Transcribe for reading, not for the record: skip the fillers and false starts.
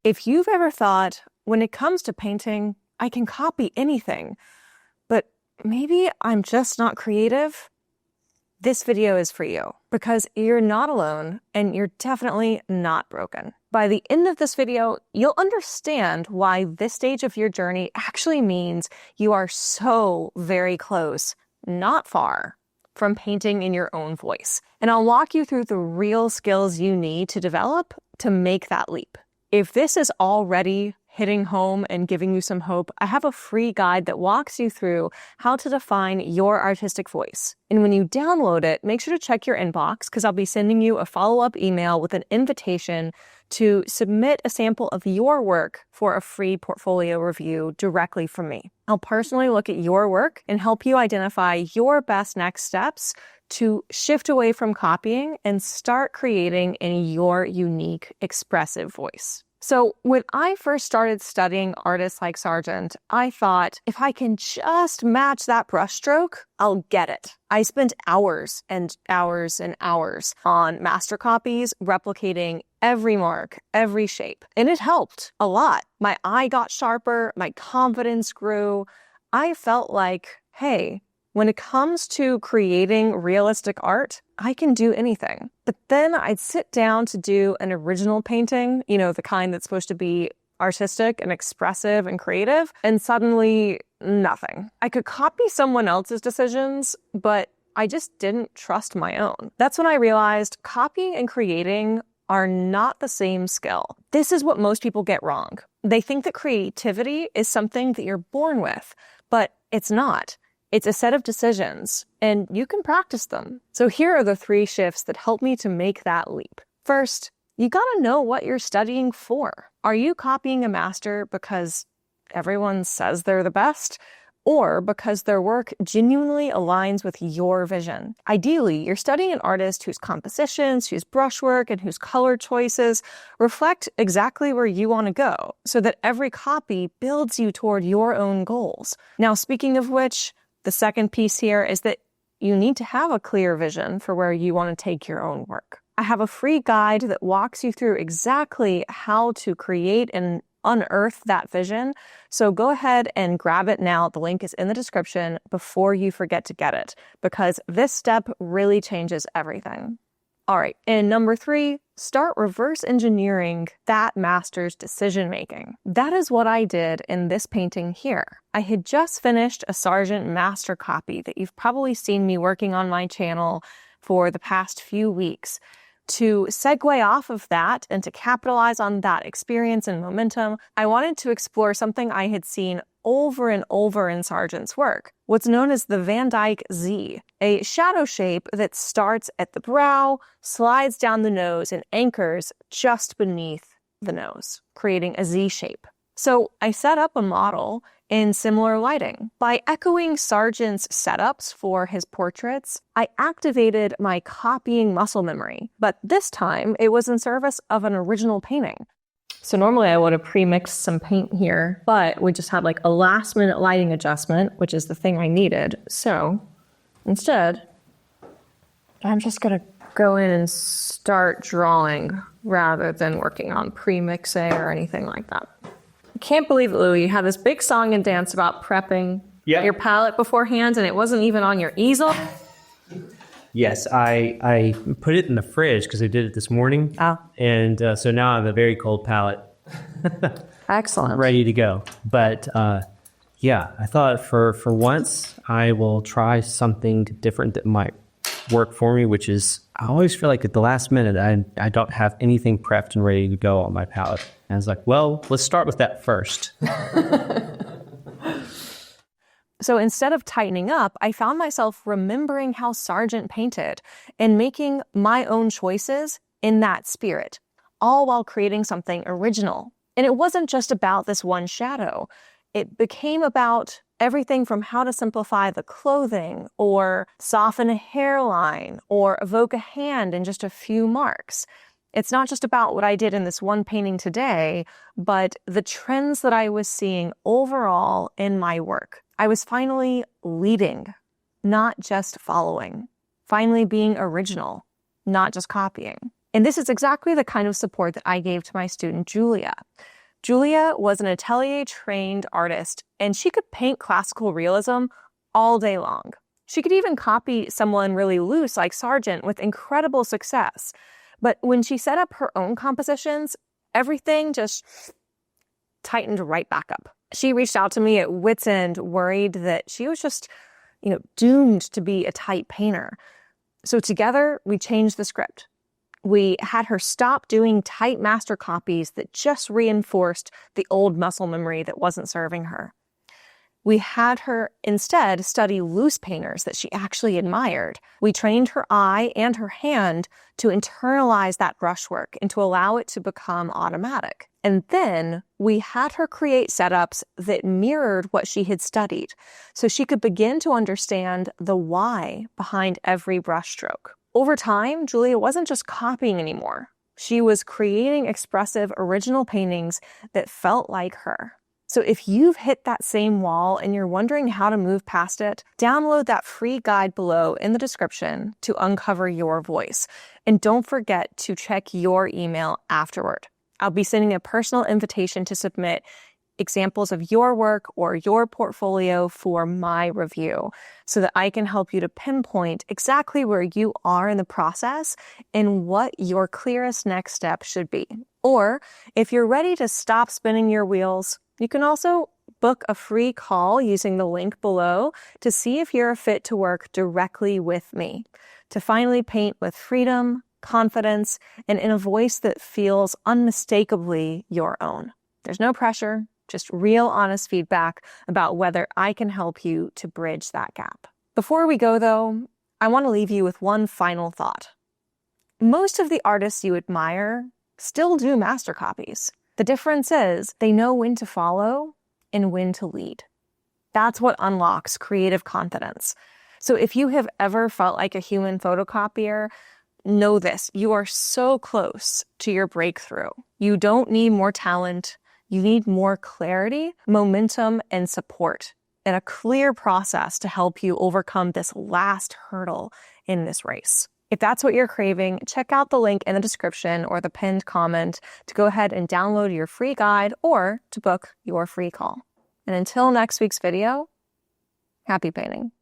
If you've ever thought, when it comes to painting, I can copy anything, but maybe I'm just not creative, this video is for you because you're not alone and you're definitely not broken. By the end of this video, you'll understand why this stage of your journey actually means you are so very close, not far, from painting in your own voice. And I'll walk you through the real skills you need to develop to make that leap. If this is already hitting home and giving you some hope, I have a free guide that walks you through how to define your artistic voice. And when you download it, make sure to check your inbox because I'll be sending you a follow-up email with an invitation to submit a sample of your work for a free portfolio review directly from me. I'll personally look at your work and help you identify your best next steps to shift away from copying and start creating in your unique, expressive voice. So when I first started studying artists like Sargent, I thought, if I can just match that brushstroke, I'll get it. I spent hours and hours and hours on master copies, replicating every mark, every shape. And it helped a lot. My eye got sharper, my confidence grew. I felt like, hey, when it comes to creating realistic art, I can do anything. But then I'd sit down to do an original painting, the kind that's supposed to be artistic and expressive and creative, and suddenly nothing. I could copy someone else's decisions, but I just didn't trust my own. That's when I realized copying and creating are not the same skill. This is what most people get wrong. They think that creativity is something that you're born with, but it's not. It's a set of decisions, and you can practice them. So here are the 3 shifts that help me to make that leap. First, you gotta know what you're studying for. Are you copying a master because everyone says they're the best, or because their work genuinely aligns with your vision? Ideally, you're studying an artist whose compositions, whose brushwork, and whose color choices reflect exactly where you want to go, so that every copy builds you toward your own goals. Now, speaking of which, the second piece here is that you need to have a clear vision for where you want to take your own work. I have a free guide that walks you through exactly how to create and unearth that vision. So go ahead and grab it now. The link is in the description before you forget to get it, because this step really changes everything. All right, and number 3, start reverse engineering that master's decision making. That is what I did in this painting here. I had just finished a Sargent master copy that you've probably seen me working on my channel for the past few weeks. To segue off of that and to capitalize on that experience and momentum, I wanted to explore something I had seen over and over in Sargent's work, what's known as the Van Dyke Z, a shadow shape that starts at the brow, slides down the nose, and anchors just beneath the nose, creating a Z shape. So I set up a model in similar lighting. By echoing Sargent's setups for his portraits, I activated my copying muscle memory, but this time it was in service of an original painting. So normally I would have pre-mixed some paint here, but we just had like a last minute lighting adjustment, which is the thing I needed. So instead, I'm just gonna go in and start drawing rather than working on pre-mixing or anything like that. I can't believe it, Louis. You had this big song and dance about prepping your palette beforehand, and it wasn't even on your easel. Yes, I put it in the fridge because I did it this morning. Oh. And so now I have a very cold palette. Excellent. Ready to go. But yeah, I thought for once I will try something different that might work for me, which is I always feel like at the last minute I don't have anything prepped and ready to go on my palette. And I was like, well, let's start with that first. So instead of tightening up, I found myself remembering how Sargent painted and making my own choices in that spirit, all while creating something original. And it wasn't just about this one shadow. It became about everything from how to simplify the clothing or soften a hairline or evoke a hand in just a few marks. It's not just about what I did in this one painting today, but the trends that I was seeing overall in my work. I was finally leading, not just following. Finally being original, not just copying. And this is exactly the kind of support that I gave to my student, Julia. Julia was an atelier-trained artist, and she could paint classical realism all day long. She could even copy someone really loose like Sargent with incredible success. But when she set up her own compositions, everything just tightened right back up. She reached out to me at wit's end, worried that she was just, doomed to be a tight painter. So together, we changed the script. We had her stop doing tight master copies that just reinforced the old muscle memory that wasn't serving her. We had her instead study loose painters that she actually admired. We trained her eye and her hand to internalize that brushwork and to allow it to become automatic. And then we had her create setups that mirrored what she had studied, so she could begin to understand the why behind every brushstroke. Over time, Julia wasn't just copying anymore. She was creating expressive, original paintings that felt like her. So if you've hit that same wall and you're wondering how to move past it, download that free guide below in the description to uncover your voice. And don't forget to check your email afterward. I'll be sending a personal invitation to submit examples of your work or your portfolio for my review so that I can help you to pinpoint exactly where you are in the process and what your clearest next step should be. Or if you're ready to stop spinning your wheels, you can also book a free call using the link below to see if you're a fit to work directly with me, to finally paint with freedom, confidence, and in a voice that feels unmistakably your own. There's no pressure, just real honest feedback about whether I can help you to bridge that gap. Before we go though, I want to leave you with one final thought. Most of the artists you admire still do master copies. The difference is they know when to follow and when to lead. That's what unlocks creative confidence. So if you have ever felt like a human photocopier, know this, you are so close to your breakthrough. You don't need more talent. You need more clarity, momentum, and support, and a clear process to help you overcome this last hurdle in this race. If that's what you're craving, check out the link in the description or the pinned comment to go ahead and download your free guide or to book your free call. And until next week's video, happy painting.